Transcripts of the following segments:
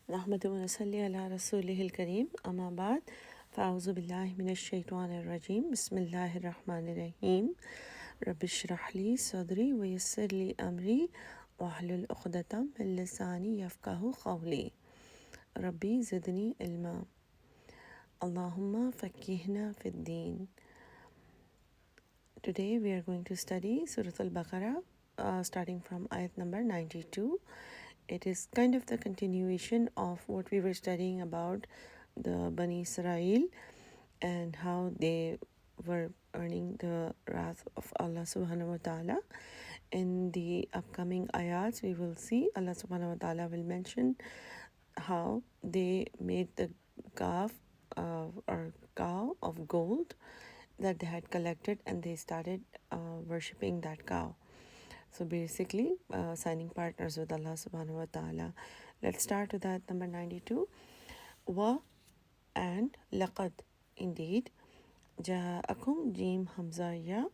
نحمد ونصلي على رسوله الكريم أما بعد فأعوذ بالله من الشيطان الرجيم بسم الله الرحمن الرحيم رب اشرح لي صدري ويسر لي أمري واحلل عقدة من لساني يفقه قولي ربي زدني علما اللهم فقهنا في الدين. Today we are going to study Surah Al-Baqarah starting from ayat number 92. It is kind of the continuation of what we were studying about the Bani Israel and how they were earning the wrath of Allah subhanahu wa ta'ala. In the upcoming ayats, we will see Allah subhanahu wa ta'ala will mention how they made the calf or cow of gold that they had collected, and they started worshipping that cow. So basically, signing partners with Allah subhanahu wa ta'ala. Let's start with that number 92. Wa and laqad. Indeed. Ja'akum jim hamza ya.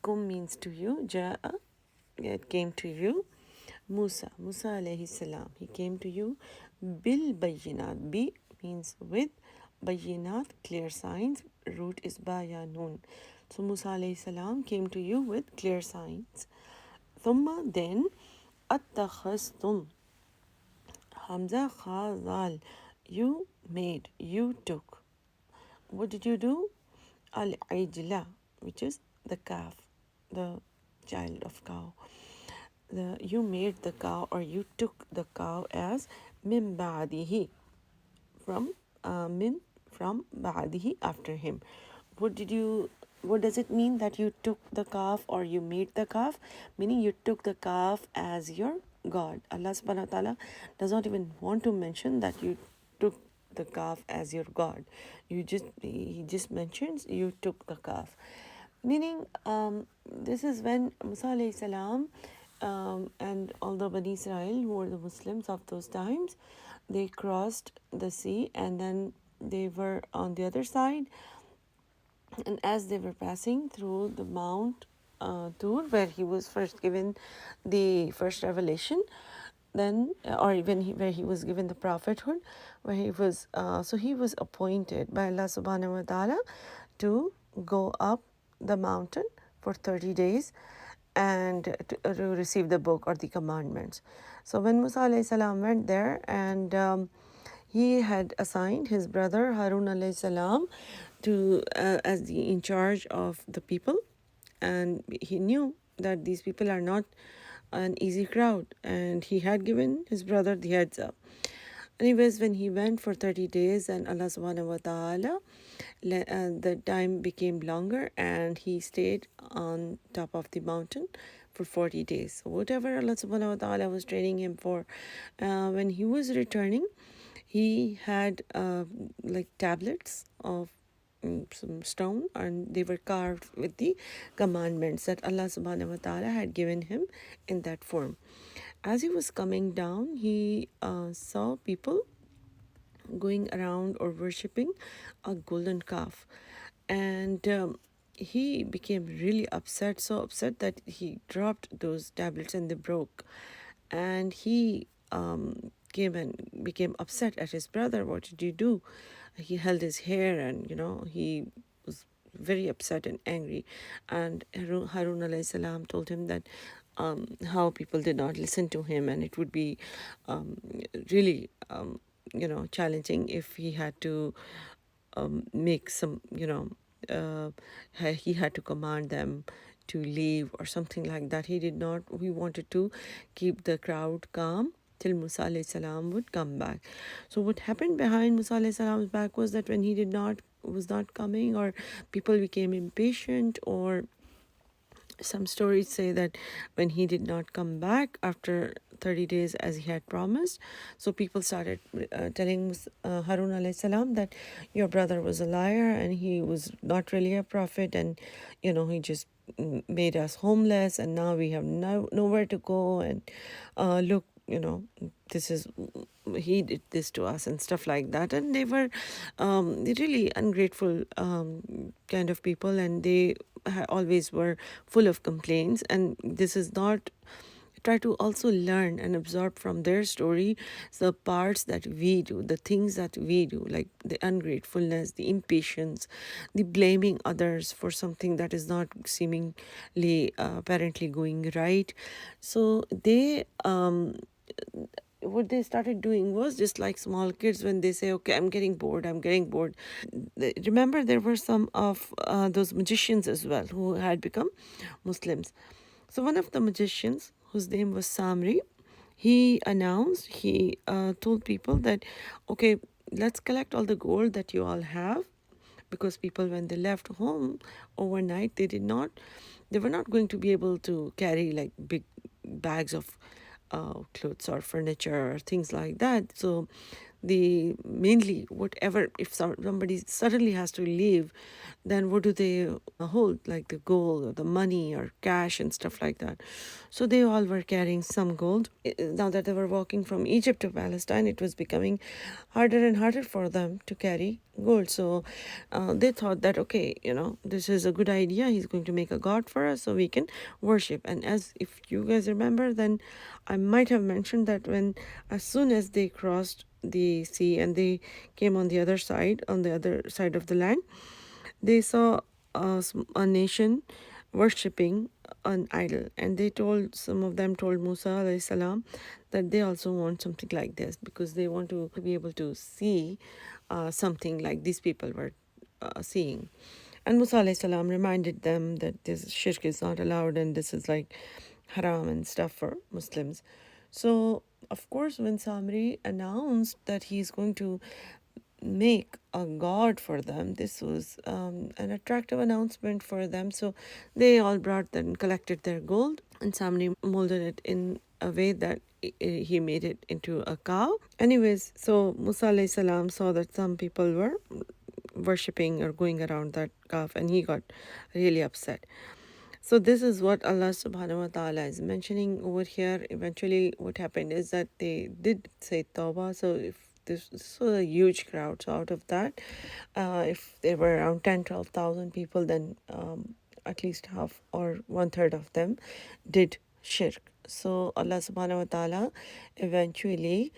Kum means to you. Ja'a, it came to you. Musa alayhi salam, he came to you. Bil bayyinat. Bi means with. Bayyinat, clear signs. Root is bayanun. So Musa alayhi salam came to you with clear signs. Thumma, then, attakhastum. Hamza khazal. You made, you took. What did you do? Al-ijla, which is the calf, the child of cow. You made the cow, or you took the cow as min ba'dihi, from ba'dihi, after him. What does it mean that you took the calf or you made the calf? Meaning you took the calf as your God. Allah subhanahu wa ta'ala does not even want to mention that you took the calf as your God. He just mentions you took the calf. Meaning, this is when Musa alayhi salam and all the Bani Israel, who were the Muslims of those times, they crossed the sea, and then they were on the other side. And as they were passing through the Mount Tur, where he was first given the first revelation, then or even where he was given the prophethood, where he was so he was appointed by Allah subhanahu wa ta'ala to go up the mountain for 30 days and to receive the book or the commandments. So when Musa alayhi salam went there, and he had assigned his brother Harun alayhi salam to as the in charge of the people, and he knew that these people are not an easy crowd, and he had given his brother the heads up. Anyways, when he went for 30 days, and Allah subhanahu wa ta'ala, the time became longer, and he stayed on top of the mountain for 40 days. So whatever Allah subhanahu wa ta'ala was training him for, when he was returning, he had like tablets of some stone, and they were carved with the commandments that Allah subhanahu wa ta'ala had given him in that form. As he was coming down, he saw people going around or worshipping a golden calf, and he became really upset, so upset that he dropped those tablets and they broke. And he came and became upset at his brother. What did you do? He held his hair, and he was very upset and angry. And Harun alayhi salam told him that how people did not listen to him, and it would be really challenging if he had to make some he had to command them to leave or something like that. He wanted to keep the crowd calm till Musa alayhi salam would come back. So what happened behind Musa alayhi salam's back was that when he was not coming, or people became impatient, or some stories say that when he did not come back after 30 days as he had promised, so people started telling Harun alayhi salam that your brother was a liar and he was not really a prophet, and he just made us homeless, and now we have nowhere to go, and look, this is he did this to us and stuff like that. And they were really ungrateful kind of people, and they always were full of complaints. And this is not try to also learn and absorb from their story the parts that we do, the things that we do, like the ungratefulness, the impatience, the blaming others for something that is not seemingly apparently going right. So they what they started doing was just like small kids when they say, okay, I'm getting bored, I'm getting bored. Remember, there were some of those magicians as well who had become Muslims. So one of the magicians, whose name was Samri, he told people that, okay, let's collect all the gold that you all have, because people, when they left home overnight, they were not going to be able to carry like big bags of clothes or furniture or things like that. So the mainly whatever, if somebody suddenly has to leave, then what do they hold, like the gold or the money or cash and stuff like that. So they all were carrying some gold. Now that they were walking from Egypt to Palestine, it was becoming harder and harder for them to carry gold. So they thought that, okay, this is a good idea, he's going to make a god for us so we can worship. And as if you guys remember, then I might have mentioned that when, as soon as they crossed the sea and they came on the other side of the land, they saw a nation worshipping an idol, and some of them told Musa alayhi salam that they also want something like this, because they want to be able to see something like these people were seeing. And Musa alayhi salam reminded them that this shirk is not allowed and this is like haram and stuff for Muslims. So, of course, when Samri announced that he's going to make a god for them, this was an attractive announcement for them. So they all brought and collected their gold, and Samri molded it in a way that he made it into a cow. Anyways, so Musa alayhi salam saw that some people were worshipping or going around that calf, and he got really upset. So this is what Allah subhanahu wa ta'ala is mentioning over here. Eventually what happened is that they did say tawbah. So if this was a huge crowd, so out of that, if there were around 10-12,000 people, then at least half or one third of them did shirk. So Allah subhanahu wa ta'ala eventually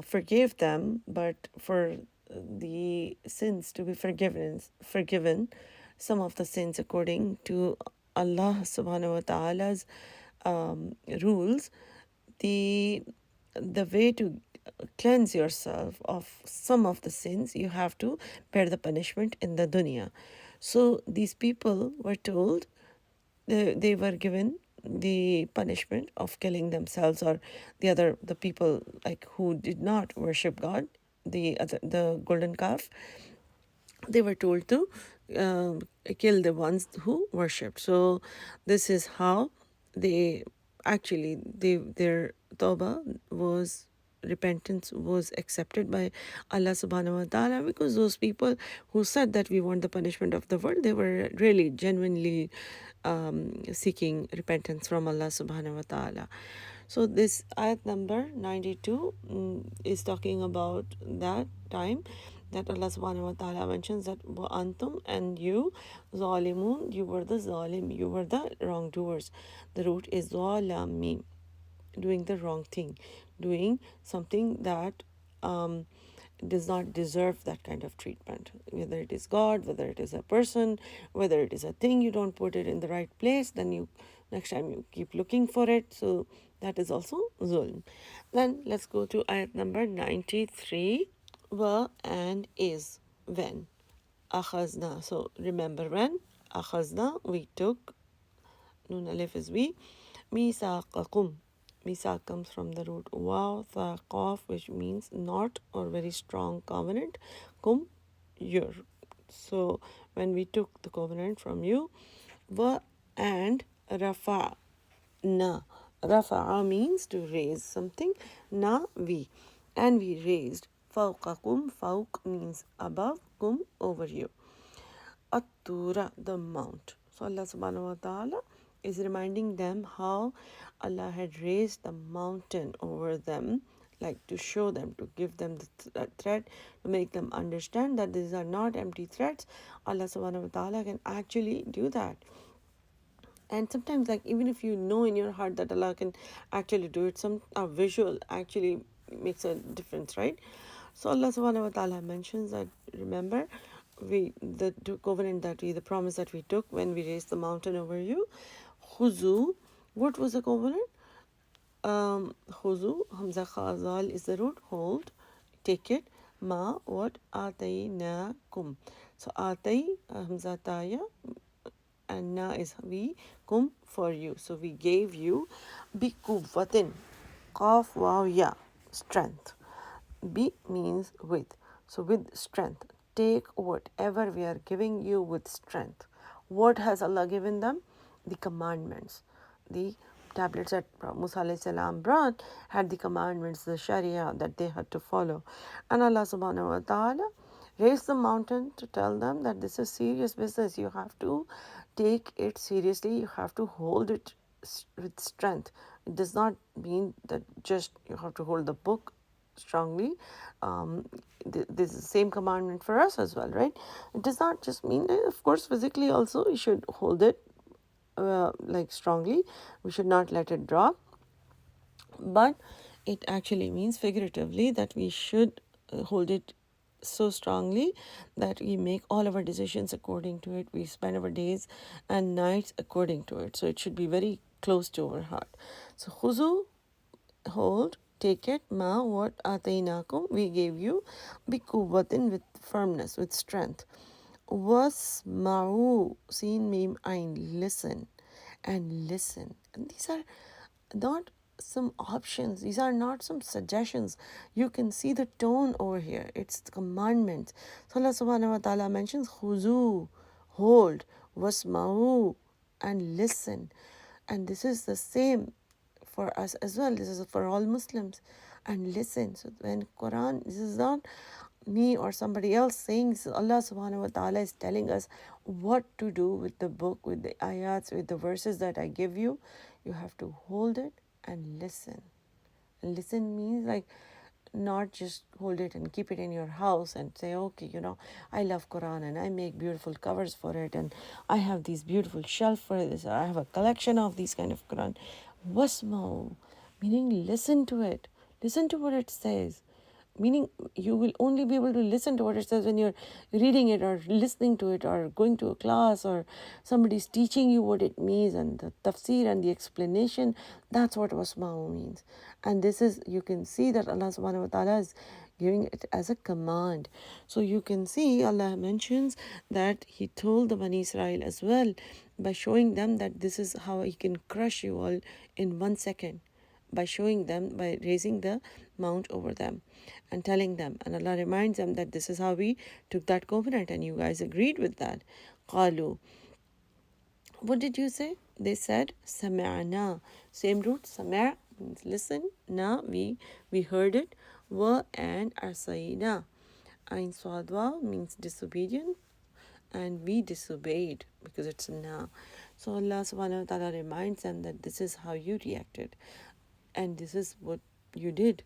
forgave them, but for the sins to be forgiven, some of the sins according to Allah subhanahu wa ta'ala's rules, the way to cleanse yourself of some of the sins, you have to bear the punishment in the dunya. So these people were told, they were given the punishment of killing themselves, or the people like who did not worship God, the golden calf, they were told to kill the ones who worshipped. So this is how they their tawbah was repentance was accepted by Allah subhanahu wa ta'ala, because those people who said that we want the punishment of the world, they were really genuinely seeking repentance from Allah subhanahu wa ta'ala. So this ayat number 92 is talking about that time that Allah subhanahu wa ta'ala mentions that wa antum, and you, zalimun, you were the zalim, you were the wrongdoers. The root is zalami, doing the wrong thing, doing something that does not deserve that kind of treatment. Whether it is God, whether it is a person, whether it is a thing, you don't put it in the right place, then you next time you keep looking for it. So that is also zulm. Then let's go to ayat number 93. Wa and is, when. Akhazna. So remember when. Akhazna, we took. Nun alif is we. Misaqakum. Misaq comes from the root waw, tha, qaf, which means not or very strong covenant. Kum, your. So when we took the covenant from you, wa and rafa, na. Rafa'a means to raise something. Na, we. And we raised. Fawqakum, fawq means above, kum, over you. At-tura, the mount. So Allah subhanahu wa ta'ala is reminding them how Allah had raised the mountain over them, like to show them, to give them the threat, to make them understand that these are not empty threats. Allah subhanahu wa ta'ala can actually do that. And sometimes, like, even if you know in your heart that Allah can actually do it, some visual actually makes a difference, right? So Allah subhanahu wa ta'ala mentions that, remember, the covenant that the promise that we took when we raised the mountain over you. Khuzu, what was the covenant? Khuzu, Hamza Khazal is the root, hold, take it. Ma, what? Ataynakum. So Atay, Hamza Taya, and na is we, kum, for you. So we gave you bi kuvatin, qaf waw ya, strength. Bi means with. So with strength. Take whatever we are giving you with strength. What has Allah given them? The commandments. The tablets that Musa alayhi salam brought had the commandments, the Sharia that they had to follow. And Allah subhanahu wa ta'ala raised the mountain to tell them that this is serious business. You have to take it seriously. You have to hold it with strength. It does not mean that just you have to hold the book strongly. This is the same commandment for us as well, right? It does not just mean that, of course, physically also we should hold it like strongly. We should not let it drop. But it actually means figuratively that we should hold it so strongly that we make all of our decisions according to it. We spend our days and nights according to it. So it should be very close to our heart. So khuzu, hold, take it. Ma, what? Atainakum, we gave you. Bikuwatin, with firmness, with strength. Wasma'u, sin mim ain, listen. And listen. And these are not some options. These are not some suggestions. You can see the tone over here. It's the commandments. So Allah subhanahu wa ta'ala mentions khuzu, hold, wasma'u, and listen. And this is the same for us as well. This is for all Muslims. And listen. So when Quran, this is not me or somebody else saying, so Allah subhanahu wa ta'ala is telling us what to do with the book, with the ayats, with the verses that I give you. You have to hold it and listen. And listen means like not just hold it and keep it in your house and say, okay, I love Quran and I make beautiful covers for it and I have these beautiful shelf for this, or I have a collection of these kind of Quran. Wasma'u, meaning listen to it. Listen to what it says. Meaning you will only be able to listen to what it says when you're reading it or listening to it or going to a class or somebody's teaching you what it means and the tafsir and the explanation. That's what wasma'u means. And this is, you can see that Allah subhanahu wa ta'ala is giving it as a command. So you can see Allah mentions that He told the Bani Israel as well by showing them that this is how He can crush you all in 1 second, by showing them, by raising the mount over them and telling them. And Allah reminds them that this is how we took that covenant and you guys agreed with that. Qalu. What did you say? They said, Sami'na. Same root, Sami' means listen. Na, we heard it. Wa, and Arsayna. Ain Swadwa means disobedient. And we disobeyed because it's na. So Allah subhanahu wa ta'ala reminds them that this is how you reacted. And this is what you did.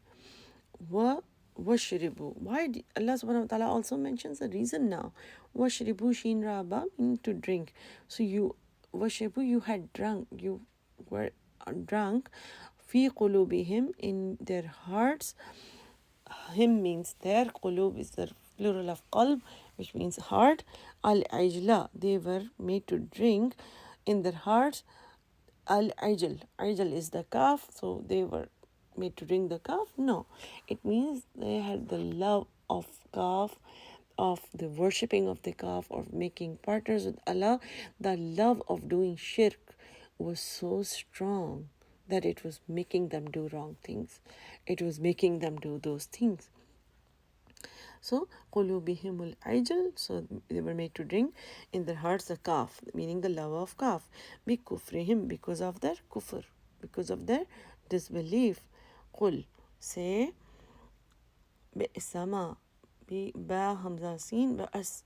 Washribu. Why Allah subhanahu wa ta'ala also mentions the reason now. Washribu shin raba means to drink. So you washribu, you had drunk. You were drunk. Fi qulubihim, in their hearts. Him means their, qulub is the plural of qalb, which means heart. Al-ajla, they were made to drink in their hearts. Al-ajl, ajl is the calf, so they were made to drink the calf. No, it means they had the love of calf, of the worshipping of the calf, of making partners with Allah. The love of doing shirk was so strong that it was making them do wrong things. It was making them do those things. So, qulubihimul ajal, so they were made to drink in their hearts the kaf, meaning the love of kaf. Bi kufrihim, because of their kufr, because of their disbelief. Qul, say, bi'sama, bi ba hamza sin ba'as,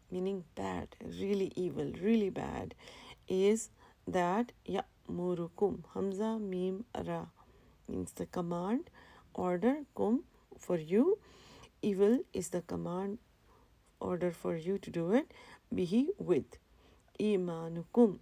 meaning bad, really evil, really bad, is that ya'murukum, hamza mim ra, means the command, order, kum, for you. Evil is the command, order for you to do it. Bihi, with. Imanukum,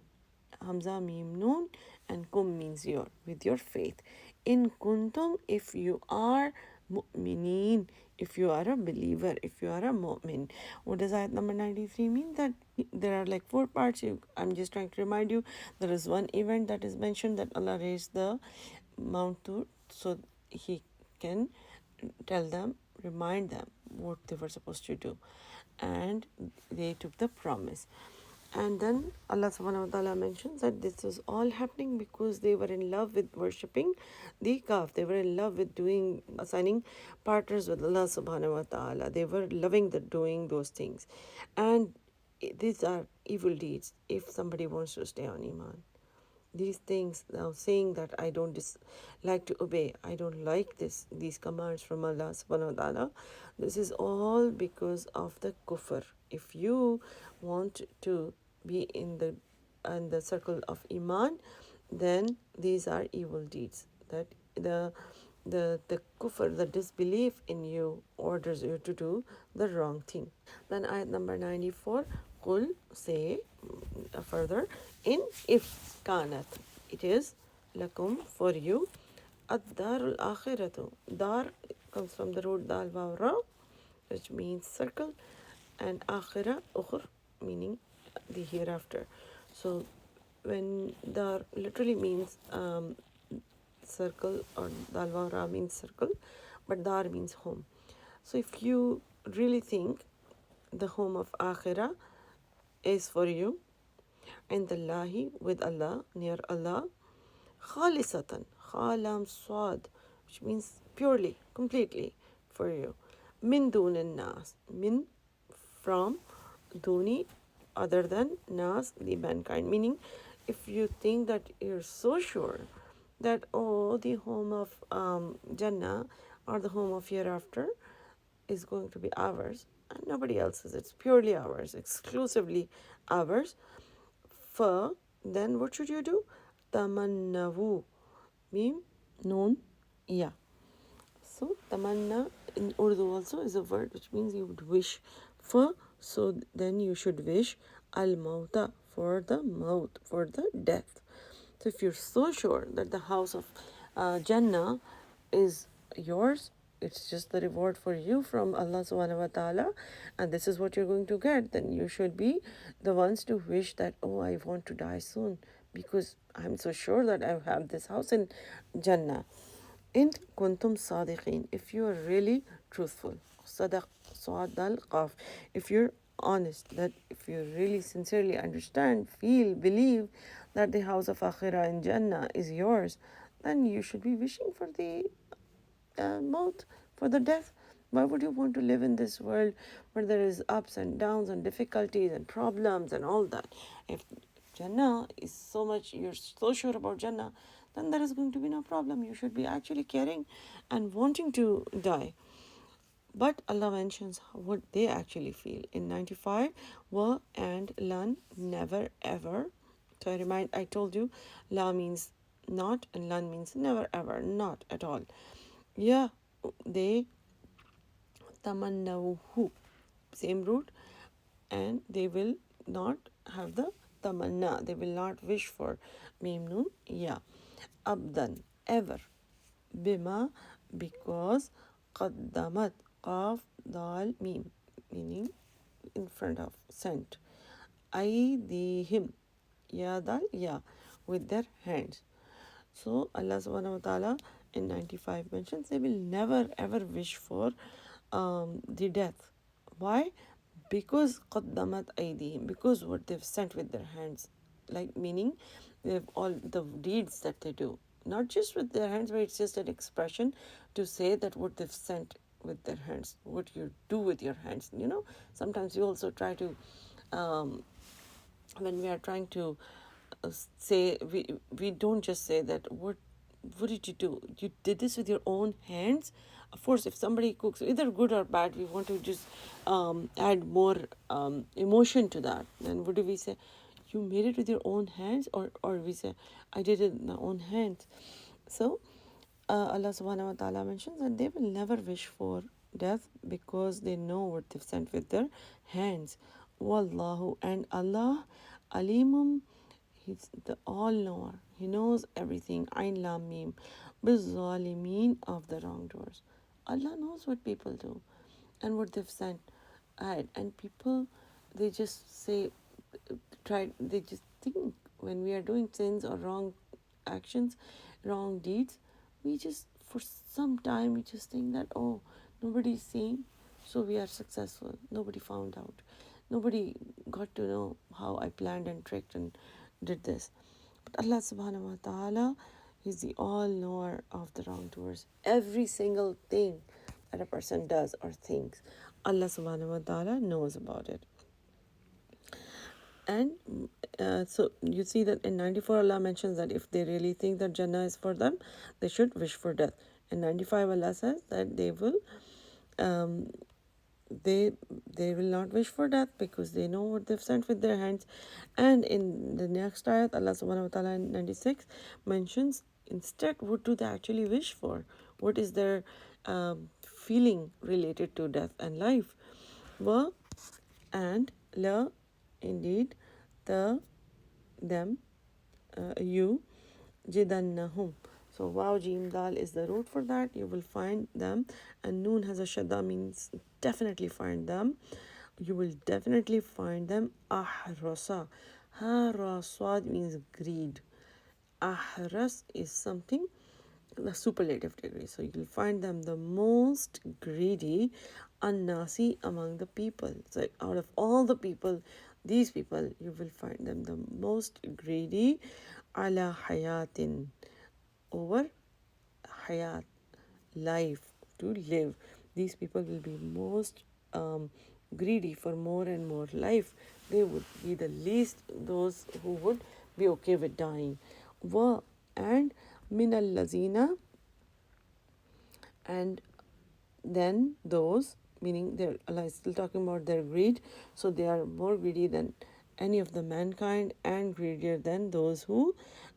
Hamza Mim Noon, and Kum means your, with your faith. In kuntum, if you are mu'mineen, if you are a believer, if you are a mu'min. What does ayat number 93 mean? That there are like four parts. I'm just trying to remind you, there is one event that is mentioned, that Allah raised the Mount Tur, so He can tell them, remind them what they were supposed to do, and they took the promise. And then Allah subhanahu wa ta'ala mentions that this was all happening because they were in love with worshipping the calf. They were in love with assigning partners with Allah subhanahu wa ta'ala. They were loving doing those things. And these are evil deeds if somebody wants to stay on Iman. These things, now saying that I don't like to obey, I don't like these commands from Allah subhanahu wa ta'ala, this is all because of the kufr. If you want to be in the circle of Iman, then these are evil deeds. That the kufr, the disbelief in you, orders you to do the wrong thing. Then ayat number 94, Qul, say further, in if kanat, it is lakum, for you, ad-darul akhiratu. Dar comes from the root dal waw ra, which means circle, and akhirah, ukhur, meaning the hereafter. So when dar literally means circle, or dal waw ra means circle, but dar means home. So if you really think the home of akhirah is for you, and the lahi, with Allah, near Allah, khalisatan, khalam swad, which means purely, completely for you, min dunin nas, min, from, duni, other than, nas, the mankind. Meaning, if you think that you're so sure that, oh, the home of Jannah, or the home of hereafter, is going to be ours and nobody else's, it's purely ours, exclusively ours, then what should you do? Tamannawu, mim, noon, ya. So tamanna in Urdu also is a word which means you would wish for. So then you should wish al mauta, for the maut, for the death. So if you're so sure that the house of Jannah is yours, it's just the reward for you from Allah subhanahu wa ta'ala, and this is what you're going to get, then you should be the ones to wish that, oh, I want to die soon because I'm so sure that I have this house in Jannah. In kuntum sadiqeen, if you are really truthful, sadaq, sadal qaf, if you're honest, that if you really sincerely understand, feel, believe that the house of akhirah in Jannah is yours, then you should be wishing for the maut, for the death. Why would you want to live in this world where there is ups and downs and difficulties and problems and all that? If Jannah is so much, you're so sure about Jannah, then there is going to be no problem. You should be actually caring and wanting to die. But Allah mentions what they actually feel. In 95, wa and lan, never ever. So I told you, la means not and lan means never ever, not at all. Yeah, they tamannawhu, same root, and they will not have the tamanna, they will not wish for mim noon, yeah, abdan, ever, bima, because, qaddamat, qaf, dal, mim, meaning in front of, sent, aydihim, ya dal, ya, with their hands. So Allah subhanahu wa ta'ala in 95 mentions they will never ever wish for the death. Why? Because qaddamat aydihim, because what they've sent with their hands, like meaning they've all the deeds that they do, not just with their hands, but it's just an expression to say that what they've sent with their hands, what you do with your hands. Sometimes you also try to when we are trying to say, we don't just say that what did you do, you did this with your own hands. Of course, if somebody cooks, either good or bad, we want to just add more emotion to that. Then what do we say? You made it with your own hands, or we say, I did it with my own hands. So Allah subhanahu wa ta'ala mentions that they will never wish for death because they know what they've sent with their hands. Wallahu, and Allah, alimum, He's the all-knower. He knows everything. Ain lam mim. Bizzalimin, of the wrongdoers. Allah knows what people do and what they've sent ahead. And people, they just say, they just think when we are doing sins or wrong actions, wrong deeds, we just, for some time, we just think that, oh, nobody's seeing, so we are successful. Nobody found out. Nobody got to know how I planned and tricked and did this. But Allah subhanahu wa ta'ala is the all-knower of the wrongdoers. Every single thing that a person does or thinks, Allah subhanahu wa ta'ala knows about it. And so you see that in 94 Allah mentions that if they really think that Jannah is for them, they should wish for death. In 95 Allah says that they will they will not wish for death because they know what they've sent with their hands. And in the next ayat, Allah subhanahu wa ta'ala in 96 mentions instead what do they actually wish for? What is their feeling related to death and life? Wa and la, indeed, them, you, jidannahum. So wow, jim, dal is the root for that. You will find them. And noon has a shadda, means definitely find them. You will definitely find them. Ahrasa. Haraswad means greed. Ahras is something, the superlative degree. So you'll find them the most greedy, annasi, among the people. So out of all the people, these people, you will find them the most greedy, ala hayatin, over hayat, life, to live. These people will be most greedy for more and more life. They would be the least those who would be okay with dying. Wa, and min al lazina, and then those, meaning Allah is still talking about their greed, so they are more greedy than any of the mankind and greedier than those who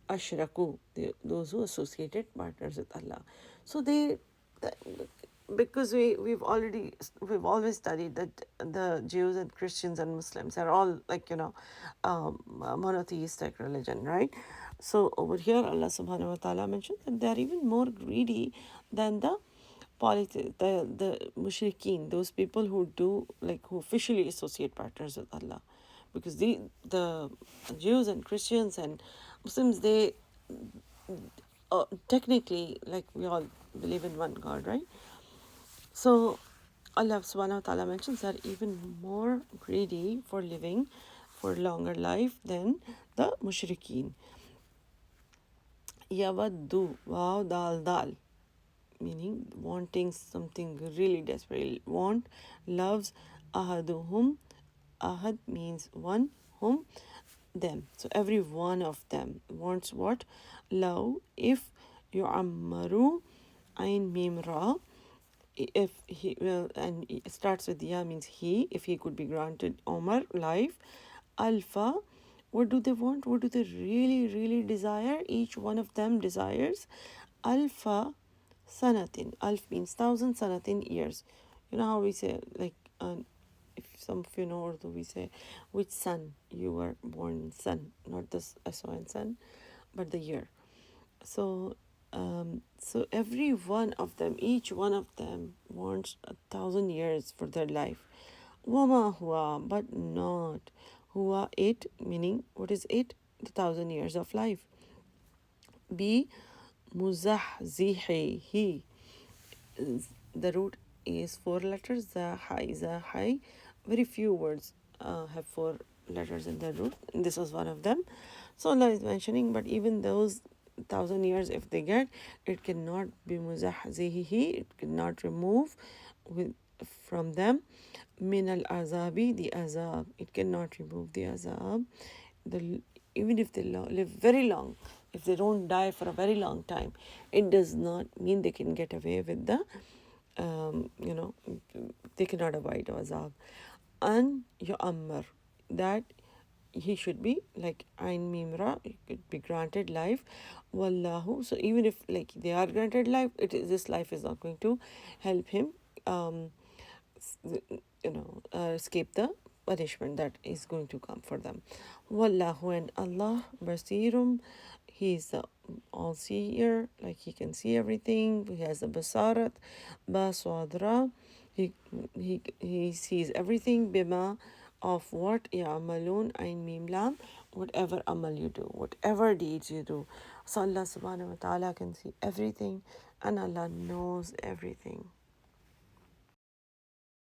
ashraku, those who associated partners with Allah. So because we've always studied that the Jews and Christians and Muslims are all like monotheistic religion, right? So over here Allah subhanahu wa ta'ala mentions that they are even more greedy than the mushrikeen, those people who do, like, who officially associate partners with Allah. Because the Jews and Christians and Muslims, they technically, like, we all believe in one God, right? So Allah subhanahu wa ta'ala mentions that even more greedy for living for longer life than the mushrikeen. Yawaddu, wow, dal, meaning wanting something really desperately, loves, ahaduhum, ahad means one, hum, them. So every one of them wants what? Love, if yu'ammaru, ain mim ra, if he will, and it starts with ya, means he, if he could be granted Omar, life, alpha, what do they want? What do they really desire? Each one of them desires alpha sanatin. Alf means 1,000, sanatin years. You know how we say, like, if some of you know Urdu, we say which sun you were born, sun, not the SON sun, but the year. So so every one of them, each one of them wants 1,000 years for their life. Wama hua, but not hua, it, meaning what is it? The 1,000 years of life. Be muzahzihi, the root is 4 letters. Zahai. Very few words have 4 letters in the root. This was one of them. So Allah is mentioning, but even those 1,000 years, if they get, it cannot be muzahzihi. It cannot remove from them min al azabi, the azab. It cannot remove the azab. Even if they live very long, if they don't die for a very long time, it does not mean they can get away with the they cannot avoid azab. An yu'ammar, that he should be, like, ain mimra, he could be granted life. Wallahu, so even if, like, they are granted life, this life is not going to help him escape the punishment that is going to come for them. Wallahu, and Allah basirum, he is the all seer, like he can see everything. He has a basarat, baswadra, he sees everything. Bima, of what ya'malun, ain mim lam, whatever amal you do, whatever deeds you do. So Allah subhanahu wa ta'ala can see everything, and Allah knows everything.